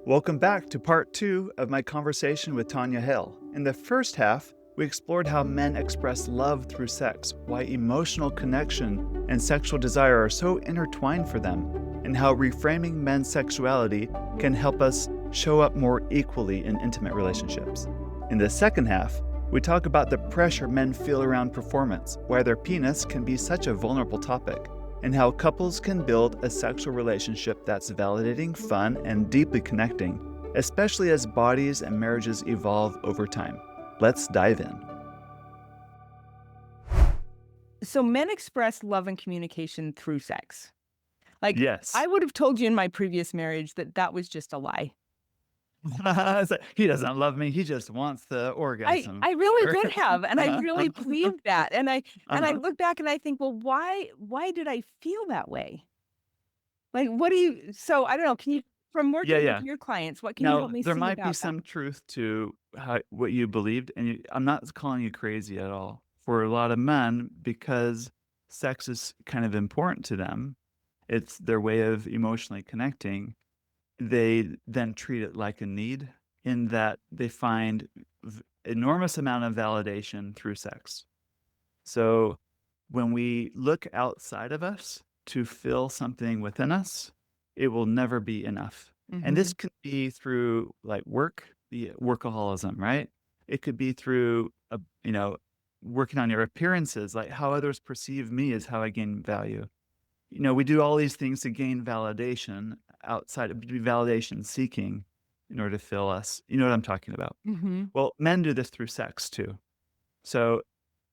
Welcome back to part 2 of my conversation with Tanya Hale. In the first half, we explored how men express love through sex, why emotional connection and sexual desire are so intertwined for them, and how reframing men's sexuality can help us show up more equally in intimate relationships. In the second half, we talk about the pressure men feel around performance, why their penis can be such a vulnerable topic, and how couples can build a sexual relationship that's validating, fun, and deeply connecting, especially as bodies and marriages evolve over time. Let's dive in. So men express love and communication through sex. Like, Yes. I would have told you in my previous marriage that that was just a lie. It's like, he doesn't love me, he just wants the I orgasm. I really Or- would have, and I really believed that, and I Uh-huh. look back and I think, "Well, why did I feel that way?" Like, what do you so I don't know, can you from Yeah, working with yeah. your clients, what can you Now, help me there see might be about that? some truth to what you believed, and I'm not calling you crazy at all. For a lot of men, because sex is kind of important to them, it's their way of emotionally connecting. They then treat it like a need in that they find enormous amount of validation through sex. So when we look outside of us to fill something within us, it will never be enough. And this Mhm. could be through like work, the workaholism, right? It could be through working on your appearances, like how others perceive me is how I gain value. We do all these things to gain validation outside of be validation seeking in order to fill us. You know what I'm talking about? Mhm. Well, men do this through sex too. So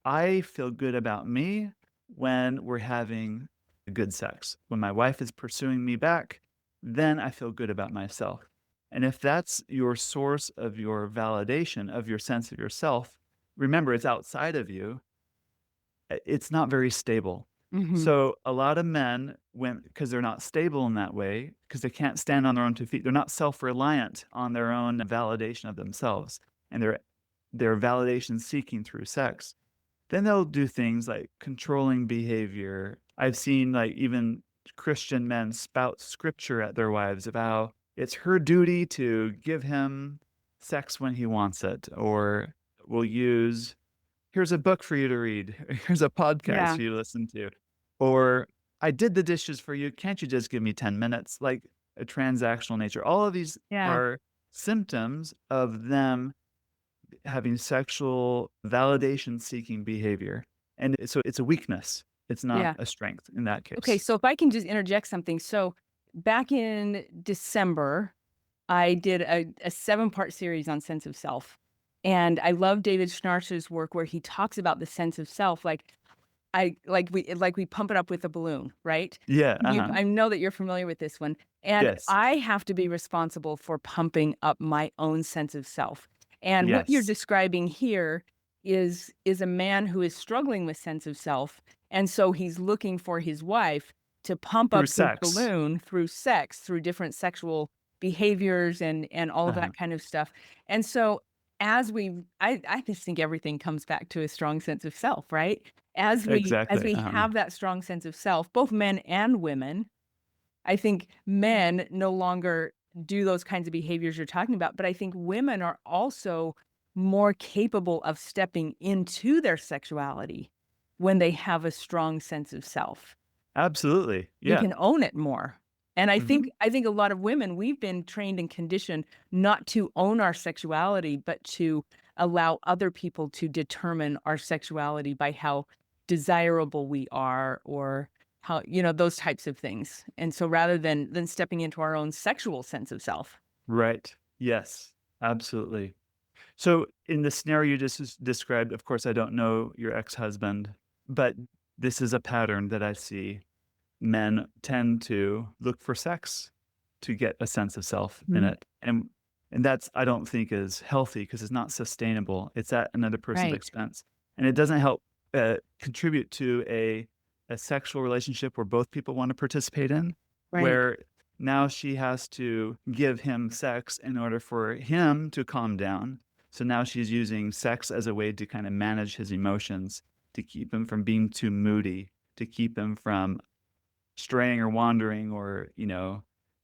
I feel good about me when we're having good sex. When my wife is pursuing me back, then I feel good about myself. And if that's your source of your validation, of your sense of yourself, remember it's outside of you, it's not very stable. Mhm. So a lot of men, when because they're not stable in that way, because they can't stand on their own 2 feet, they're not self-reliant on their own validation of themselves, and they're validation seeking through sex. Then they'll do things like controlling behavior. I've seen, like, even Christian men spout scripture at their wives about how it's her duty to give him sex when he wants it, or will use, "Here's a book for you to read. Here's a podcast Yeah. for you to listen to," or, "I did the dishes for you. Can't you just give me 10 minutes?" Like, a transactional nature. All of these Yeah. are symptoms of them having sexual validation seeking behavior. And so it's a weakness. It's not Yeah. a strength in that Okay, case. so if I can just interject something. So, back in December I did a 7-part series on sense of self, and I love David Schnarch's work where he talks about the sense of self, like we pump it up with a balloon, right? Yeah, You uh-huh. I know that you're familiar with this one, and Yes. I have to be responsible for pumping up my own sense of self, and what you're Yes. describing here is a man who is struggling with sense of self, and so he's looking for his wife to pump Through up his sex. balloon through sex, through different sexual behaviors and all of Uh-huh. that kind of stuff. And so as I just think everything comes back to a strong sense of self, right? As Exactly. we Uh-huh. have that strong sense of self, both men and women, I think men no longer do those kinds of behaviors you're talking about, but I think women are also more capable of stepping into their sexuality when they have a strong sense of self. Absolutely. They Yeah. can own it more. And I think Mhm. I think a lot of women, we've been trained and conditioned not to own our sexuality, but to allow other people to determine our sexuality by how desirable we are or how those types of things. And so rather than stepping into our own sexual sense of self. Right. Yes. Absolutely. So in the scenario you just described, of course, I don't know your ex-husband, but this is a pattern that I see. Men tend to look for sex to get a sense of self in Mhm. it, and that's I don't think is healthy because it's not sustainable. It's at another person's Right. expense, and it doesn't help, contribute to a sexual relationship where both people wanna participate in, Right. where now she has to give him sex in order for him to calm down. So now she's using sex as a way to kinda manage his emotions, to keep him from being too moody, to keep him from straying or wandering or,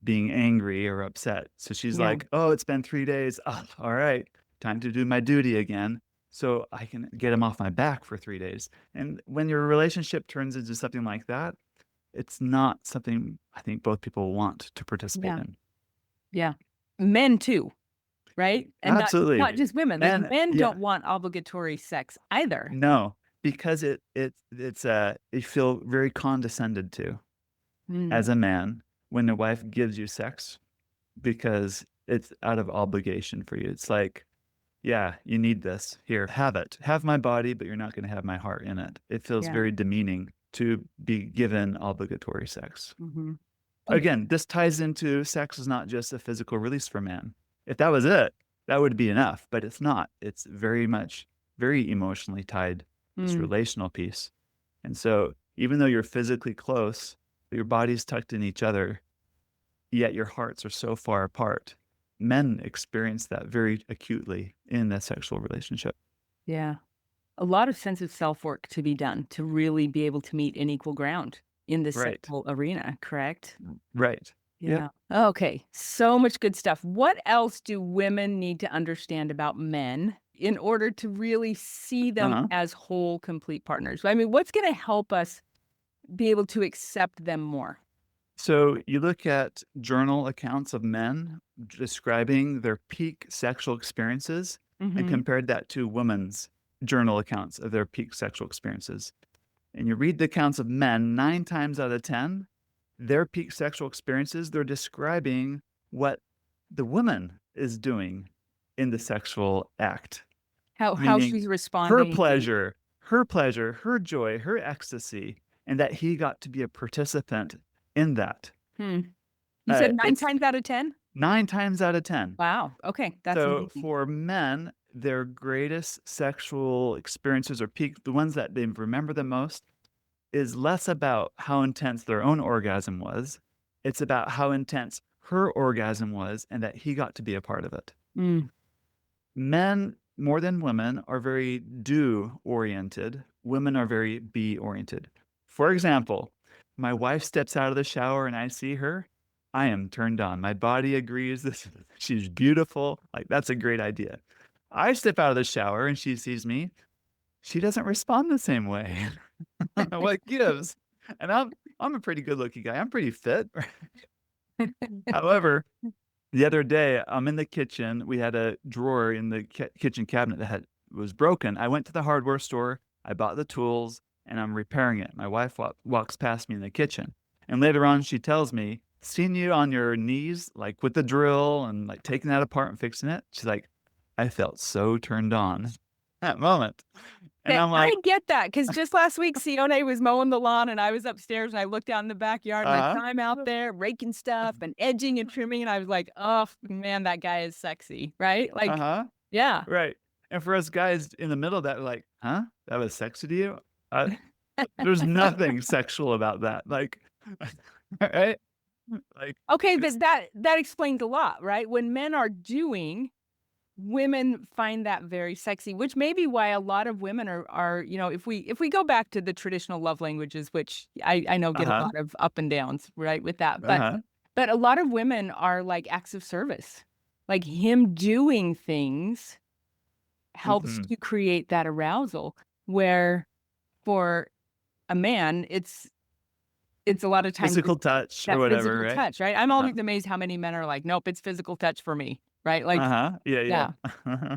being angry or upset. So she's Yeah. like, oh, it's been 3 days. Oh, all right, time to do my duty again. So I can get him off my back for 3 days. And when your relationship turns into something like that, it's not something I think both people want to participate Yeah. in. Yeah. Men too, right? And not Absolutely. just women. Like And men yeah, don't want obligatory sex either. no, because you feel very condescended to Mm, as a man when a wife gives you sex because it's out of obligation for you. It's like, yeah, you need this. Here, have it. Have my body, but you're not going to have my heart in it. It feels yeah. very demeaning to be given obligatory sex. Hmm. Again, this ties into sex is not just a physical release for man. If that was it, that would be enough, but it's not. It's very much, very emotionally tied, this Mm, relational piece. And so, even though you're physically close, your bodies tucked in each other, yet your hearts are so far apart. Men experience that very acutely in a sexual relationship. yeah. A lot of sense of self-work to be done to really be able to meet in equal ground in the Right. sexual arena, correct? Right. Yep. Yeah. Okay. So much good stuff. What else do women need to understand about men in order to really see them Uh-huh. as whole, complete partners? I mean, what's going to help us be able to accept them more? So you look at journal accounts of men describing their peak sexual experiences and Hmm. compared that to women's journal accounts of their peak sexual experiences. And you read the accounts of men 9 times out of 10, their peak sexual experiences, they're describing what the woman is doing in the sexual act, How meaning she's responding. her pleasure, her joy, her ecstasy, and that he got to be a participant in that. Hmm. You said nine It's times out of 10? 9 times out of 10. Wow. Okay. That's So amazing. for men, their greatest sexual experiences or peak, the ones that they remember the most, is less about how intense their own orgasm was. It's about how intense her orgasm was and that he got to be a part of it. Mm. Men, more than women, are very do oriented. Women are very be oriented. For example, my wife steps out of the shower and I see her. I am turned on. My body agrees this she's beautiful. Like that's a great idea. I step out of the shower and she sees me. She doesn't respond the same way. What gives? And I'm a pretty good looking guy. I'm pretty fit. However, the other day, I'm in the kitchen. We had a drawer in the kitchen cabinet that was broken. I went to the hardware store. I bought the tools, and I'm repairing it. My wife walks past me in the kitchen, and later on, she tells me, "Seen you on your knees, like with the drill and like taking that apart and fixing it." She's like, "I felt so turned on that moment," and That I'm I like, get that because just last week, Sione was mowing the lawn, and I was upstairs, and I looked out in the backyard, and I "Uh saw him out there raking stuff and edging and trimming, and I was like, "Oh, man, that guy is sexy," right? Like, huh, yeah. right." And for us guys in the middle of that, like, "Huh? That was sexy to you?" Uh, There's nothing sexual about that. Like, right? Like, Okay, it's but that explains a lot, right? When men are doing, women find that very sexy, which may be why a lot of women are, if we go back to the traditional love languages, which I know get a uh-huh, lot of up and downs, right, with that, uh-huh, but a lot of women are like acts of service. Like him doing things helps mhm. to create that arousal, where for a man, it's a lot of times Physical touch or that whatever, physical right? touch, right? I'm Uh-huh, always amazed how many men are like, "Nope, it's physical touch for me," right? Like, uh-huh, yeah, yeah. yeah, Uh-huh.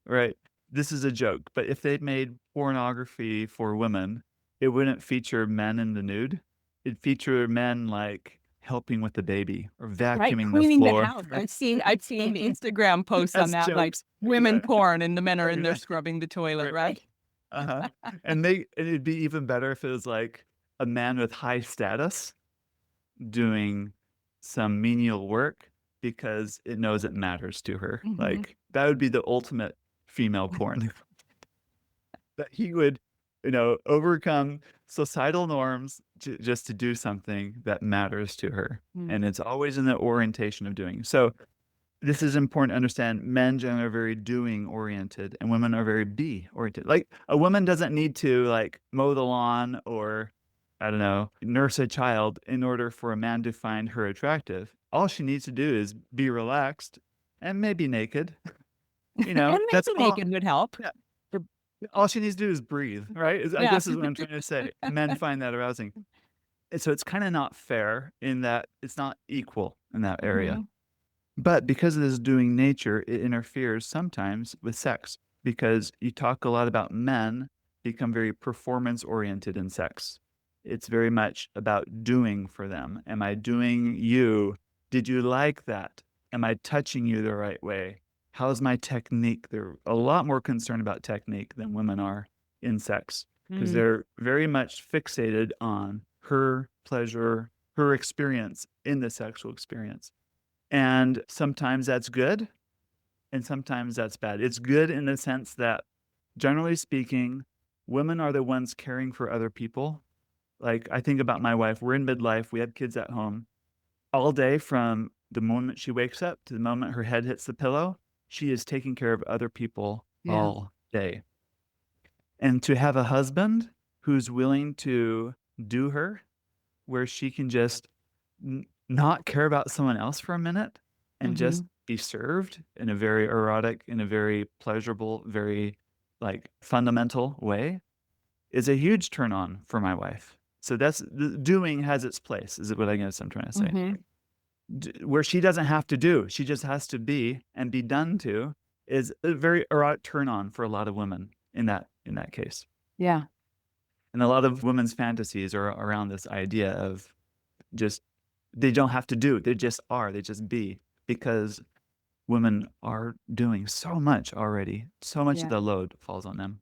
Right. This is a joke, but if they made pornography for women, it wouldn't feature men in the nude. It'd feature men, like, helping with the baby or right, vacuuming the cleaning the floor. house. I've seen Instagram posts on As that, like, jokes. women Yeah. porn and the men are in there Okay. scrubbing the toilet, Right. right? Uh-huh. And it'd be even better if it was like a man with high status doing some menial work because it knows it matters to her. Mhm. Like that would be the ultimate female porn. That he would, overcome societal norms just to do something that matters to her. Mm. And it's always in the orientation of doing. So this is important to understand. Men generally are very doing oriented and women are very be oriented. Like a woman doesn't need to like mow the lawn or I don't know, nurse a child in order for a man to find her attractive. All she needs to do is be relaxed and maybe naked. And That's maybe all. naked would help. Yeah. For- All she needs to do is breathe, right? I Yeah. guess is what I'm trying to say. Men find that arousing. And so it's kind of not fair in that it's not equal in that area. Mhm. But because of this doing nature, it interferes sometimes with sex because you talk a lot about men become very performance oriented in sex. It's very much about doing for them. Am I doing you? Did you like that? Am I touching you the right way? How's my technique? They're a lot more concerned about technique than women are in sex because Mm. they're very much fixated on her pleasure, her experience in the sexual experience. And sometimes that's good, and sometimes that's bad. It's good in the sense that, generally speaking, women are the ones caring for other people. Like, I think about my wife. We're in midlife, we have kids at home. All day, from the moment she wakes up to the moment her head hits the pillow, she is taking care of other people Yeah. all day. And to have a husband who's willing to do her where she can just not care about someone else for a minute and just Mhm. be served in a very erotic, in a very pleasurable, very like fundamental way is a huge turn on for my wife. So that's the doing has its place, is what I guess I'm trying to say. Mhm. Where she doesn't have to do, she just has to be and be done to is a very erotic turn on for a lot of women in that case. Yeah. And a lot of women's fantasies are around this idea of just they don't have to do, they just are, they just be, because women are doing so much already. So much of Yeah. the load falls on them.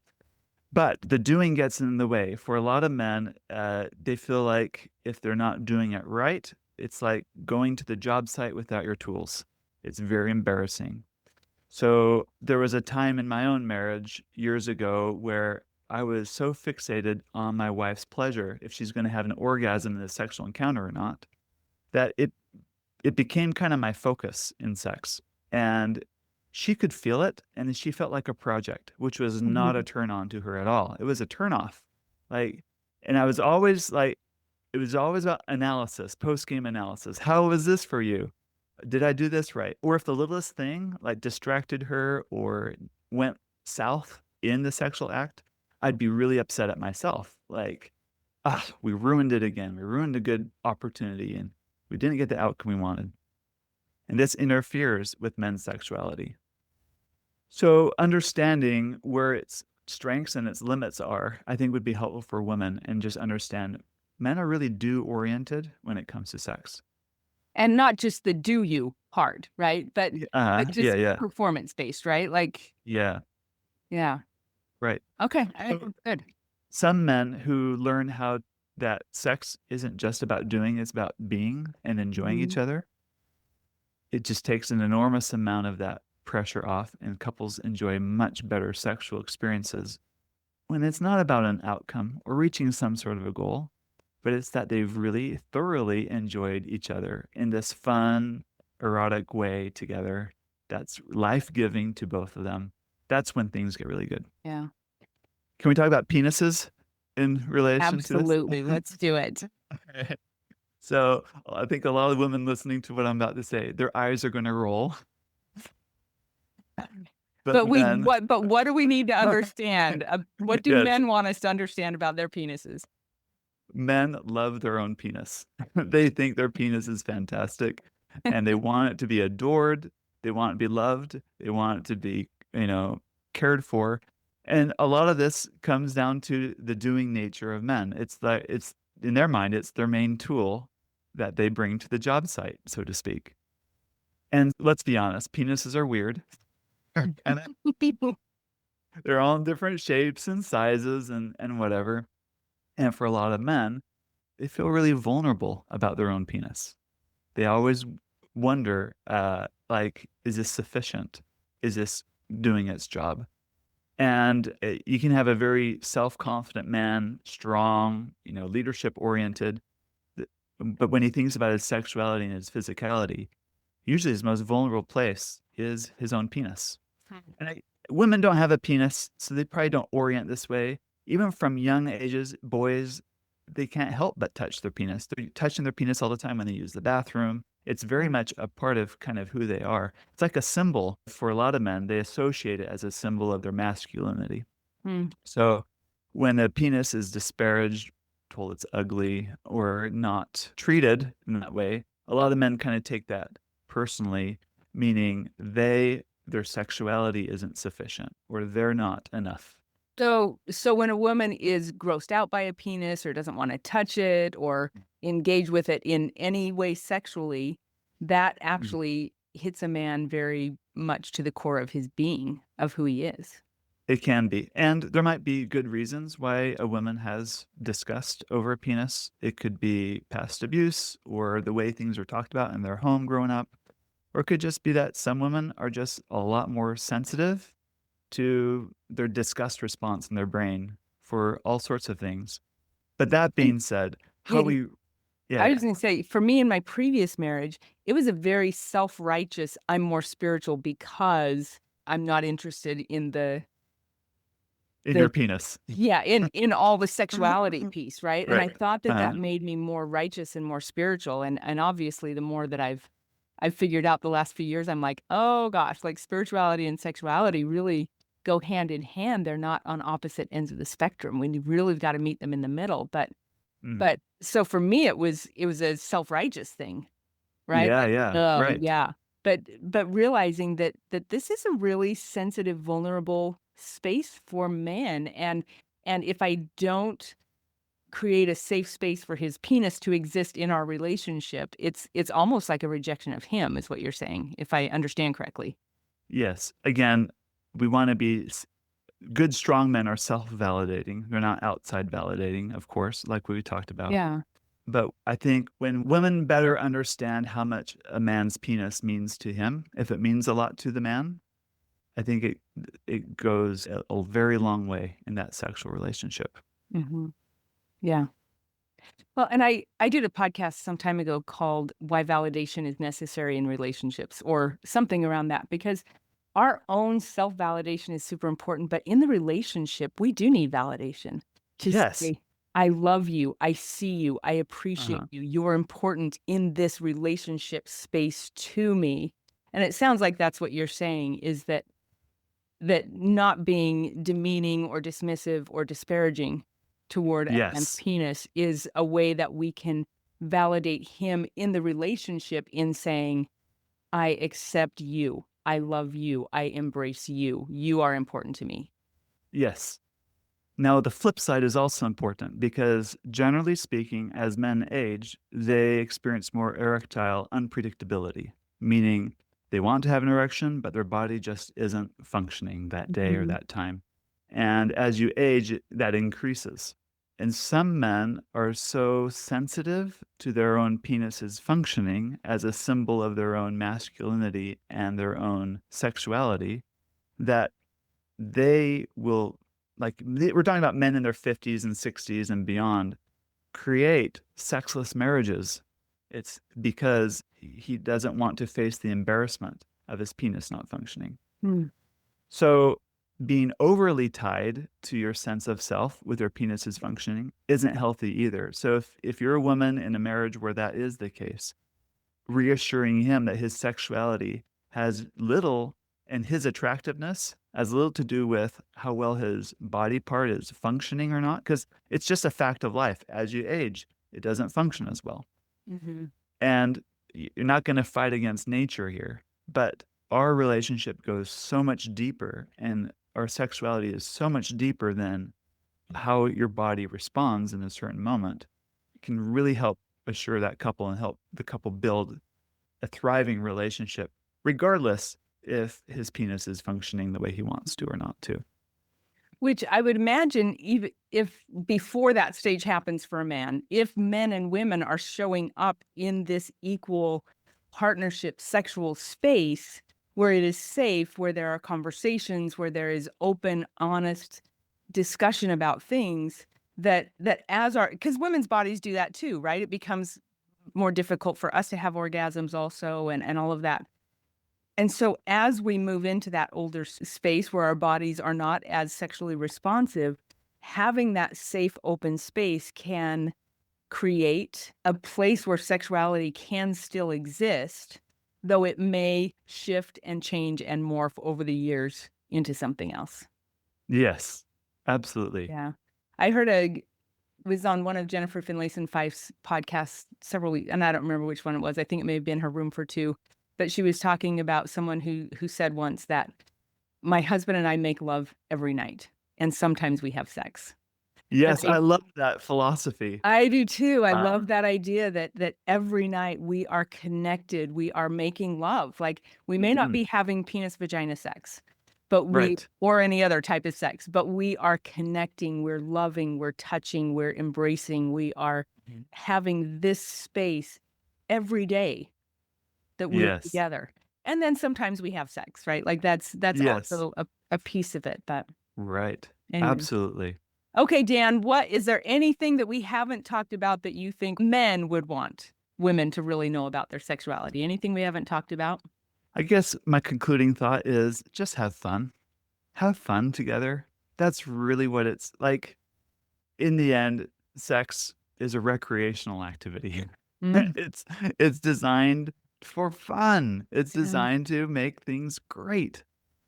But the doing gets in the way. For a lot of men, they feel like if they're not doing it right, it's like going to the job site without your tools. It's very embarrassing. So there was a time in my own marriage years ago where I was so fixated on my wife's pleasure, if she's going to have an orgasm in a sexual encounter or not, that it became kind of my focus in sex. And she could feel it, and she felt like a project, which was not a Mhm. turn on to her at all. It was a turn off. Like, and I was always like, it was always about analysis, post game analysis. How was this for you? Did I do this right? Or if the littlest thing like distracted her or went south in the sexual act, I'd be really upset at myself. Like, ah, we ruined it again. We ruined a good opportunity and we didn't get the outcome we wanted. And this interferes with men's sexuality. So understanding where its strengths and its limits are, I think would be helpful for women and just understand men are really do oriented when it comes to sex. And not just the do you part, right? But Yeah, just yeah, performance based, right? Like, yeah, yeah. right. Okay. So Good. some men who learn how that sex isn't just about doing, it's about being and enjoying each Mhm. other. It just takes an enormous amount of that pressure off, and couples enjoy much better sexual experiences when it's not about an outcome or reaching some sort of a goal, but it's that they've really thoroughly enjoyed each other in this fun, erotic way together that's life giving to both of them. That's when things get really good. Yeah. Can we talk about penises in relation to this? Absolutely. Let's do it. So I think a lot of women listening to what I'm about to say, their eyes are going to roll. But men, But what do we need to understand? What do yes, men want us to understand about their penises? men love their own penis. They think their penis is fantastic and they want it to be adored. They want it to be loved. They want it to be, cared for. And a lot of this comes down to the doing nature of men. It's in their mind, it's their main tool that they bring to the job site, so to speak. And let's be honest, penises are weird. And they're all in different shapes and sizes and whatever. And for a lot of men, they feel really vulnerable about their own penis. They always wonder, like, is this sufficient? Is this doing its job? And you can have a very self-confident man, strong, leadership oriented. But when he thinks about his sexuality and his physicality, usually his most vulnerable place is his own penis. And women don't have a penis, so they probably don't orient this way. Even from young ages, boys they can't help but touch their penis. They're touching their penis all the time when they use the bathroom. It's very much a part of kind of who they are. It's like a symbol for a lot of men. They associate it as a symbol of their masculinity. Mm. So when a penis is disparaged, told it's ugly, or not treated in that way, a lot of men kind of take that personally, meaning their sexuality isn't sufficient or they're not enough. So when a woman is grossed out by a penis or doesn't want to touch it or engage with it in any way sexually, that Mhm. actually hits a man very much to the core of his being, of who he is. It can be. And there might be good reasons why a woman has disgust over a penis. It could be past abuse or the way things are talked about in their home growing up. Or it could just be that some women are just a lot more sensitive to their disgust response in their brain for all sorts of things. But that And being said, how yeah, we yeah, I yeah. was gonna say, for me in my previous marriage, it was a very self-righteous, I'm more spiritual because I'm not interested in In the your penis. yeah, in all the sexuality piece, right? And I Right. thought that Uh-huh. that made me more righteous and more spiritual, and obviously the more that I've figured out the last few years, I'm like, "Oh gosh, like spirituality and sexuality really go hand in hand. They're not on opposite ends of the spectrum. We really got to meet them in the middle." Mm. But so for me it was a self-righteous thing, right? Yeah, Like, yeah. "Oh, Right. yeah." But realizing that this is a really sensitive, vulnerable space for men, and if I don't create a safe space for his penis to exist in our relationship, it's almost like a rejection of him, is what you're saying, if I understand correctly. Yes. Again, we wanna be good strong men are self-validating. They're not outside validating, of course, like we talked about. Yeah. But I think when women better understand how much a man's penis means to him, if it means a lot to the man, I think it goes a very long way in that sexual relationship. Mhm. Yeah. Well, and I did a podcast some time ago called "Why Validation is Necessary in Relationships," or something around that, because our own self-validation is super important, but in the relationship, we do need validation to Yes. say, "I love you, I see you, I appreciate Uh-huh. you, you're important in this relationship space to me." And it sounds like that's what you're saying, is that not being demeaning or dismissive or disparaging toward a man's Yes. penis is a way that we can validate him in the relationship in saying, "I accept you. I love you. I embrace you. You are important to me." Yes. Now, the flip side is also important because generally speaking, as men age, they experience more erectile unpredictability, meaning they want to have an erection, but their body just isn't functioning that day or Mhm. that time. And as you age, that increases. And some men are so sensitive to their own penis's functioning as a symbol of their own masculinity and their own sexuality that they will we're talking about men in their 50s and 60s and beyond create sexless marriages. It's because he doesn't want to face the embarrassment of his penis not functioning. Mm. So being overly tied to your sense of self with your penis is functioning isn't healthy either. So if you're a woman in a marriage where that is the case, reassuring him that his sexuality has little and his attractiveness has little to do with how well his body part is functioning or not, because it's just a fact of life. As you age, it doesn't function as well. Mhm. And you're not going to fight against nature here, but our relationship goes so much deeper and our sexuality is so much deeper than how your body responds in a certain moment. It can really help assure that couple and help the couple build a thriving relationship, regardless if his penis is functioning the way he wants to or not to. Which I would imagine, even if before that stage happens for a man, if men and women are showing up in this equal partnership sexual space where it is safe, where there are conversations, where there is open, honest discussion about things, that as our, because women's bodies do that too, right? It becomes more difficult for us to have orgasms also, and all of that. And so as we move into that older space where our bodies are not as sexually responsive, having that safe, open space can create a place where sexuality can still exist, though it may shift and change and morph over the years into something else. Yes, absolutely. Yeah. I was on one of Jennifer Finlayson Fife's podcasts several weeks, and I don't remember which one it was. I think it may have been her Room for Two, but she was talking about someone who said once that my husband and I make love every night, and sometimes we have sex. But Yes, I love that philosophy. I do too. I Uh, love that idea that every night we are connected, we are making love. Like, we may not mhm, be having penis vagina sex, but right. or any other type of sex, but we are connecting, we're loving, we're touching, we're embracing, we are Mhm. having this space every day that we're Yes, together. And then sometimes we have sex, right? Like, that's yes, also a piece of it. But right. anyways. Absolutely. Okay, Dan, is there anything that we haven't talked about that you think men would want women to really know about their sexuality? Anything we haven't talked about? I guess my concluding thought is just have fun. Have fun together. That's really what it's like. In the end, sex is a recreational activity. Mm, It's it's designed for fun. It's yeah. designed to make things great.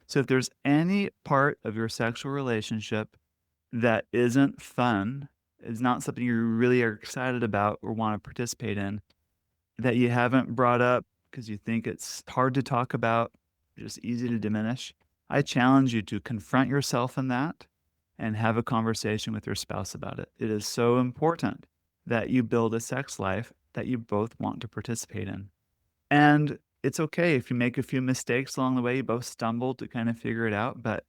So if there's any part of your sexual relationship that isn't fun, is not something you really are excited about or want to participate in, that you haven't brought up because you think it's hard to talk about, just easy to diminish, I challenge you to confront yourself in that and have a conversation with your spouse about it. It is so important that you build a sex life that you both want to participate in. And it's okay if you make a few mistakes along the way, you both stumble to kind of figure it out. But,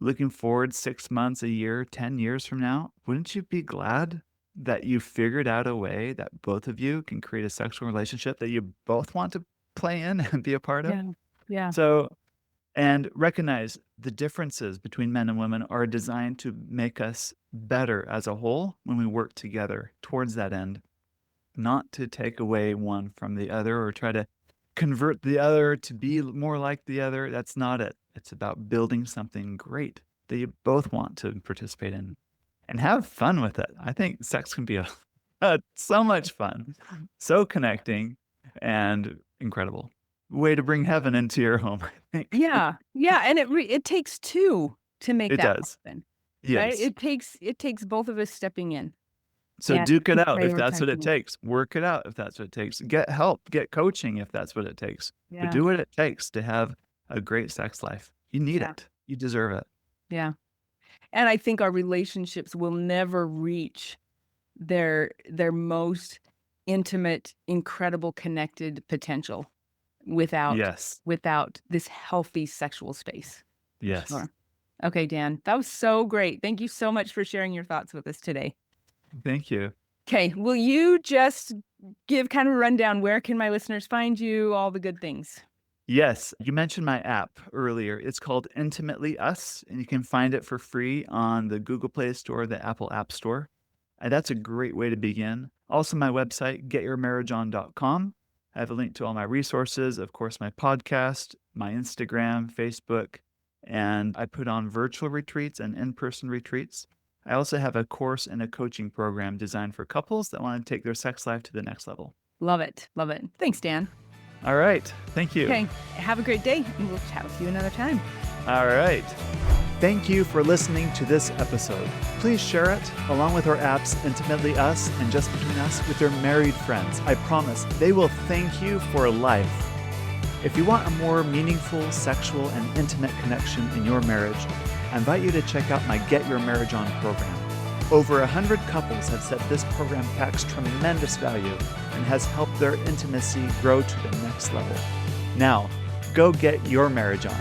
looking forward 6 months, a year, 10 years from now, wouldn't you be glad that you figured out a way that both of you can create a sexual relationship that you both want to play in and be a part of? Yeah. Yeah. So, and recognize the differences between men and women are designed to make us better as a whole when we work together towards that end, not to take away one from the other or try to convert the other to be more like the other. That's not it. It's about building something great that you both want to participate in and have fun with it. I think sex can be so much fun, so connecting, and incredible. Way to bring heaven into your home, I think. Yeah. Yeah. And it takes two to make It that does. happen, right? Yes. It takes both of us stepping in So and duke it out if that's what it prioritizing it. takes. Work it out if that's what it takes. Get help, get coaching if that's what it takes. But Yeah. do what it takes to have a great sex life. You need Yeah. it. You deserve it. Yeah. And I think our relationships will never reach their most intimate, incredible, connected potential without Yes. without this healthy sexual space. Yes. Sure. Okay, Dan, that was so great. Thank you so much for sharing your thoughts with us today. Thank you. Okay, will you just give kind of a rundown? Where can my listeners find you? All the good things. Yes, you mentioned my app earlier. It's called Intimately Us, and you can find it for free on the Google Play Store, the Apple App Store. And that's a great way to begin. Also, my website, getyourmarriageon.com. I have a link to all my resources, of course, my podcast, my Instagram, Facebook, and I put on virtual retreats and in-person retreats. I also have a course and a coaching program designed for couples that want to take their sex life to the next level. Love it. Love it. Thanks, Dan. All right. Thank you. Okay, have a great day, and we'll chat with you another time. All right. Thank you for listening to this episode. Please share it along with our apps, Intimately Us and Just Between Us, with your married friends. I promise they will thank you for life. If you want a more meaningful sexual and intimate connection in your marriage, I invite you to check out my Get Your Marriage On program. Over 100 couples have said this program packs tremendous value and has helped their intimacy grow to the next level. Now, go get your marriage on.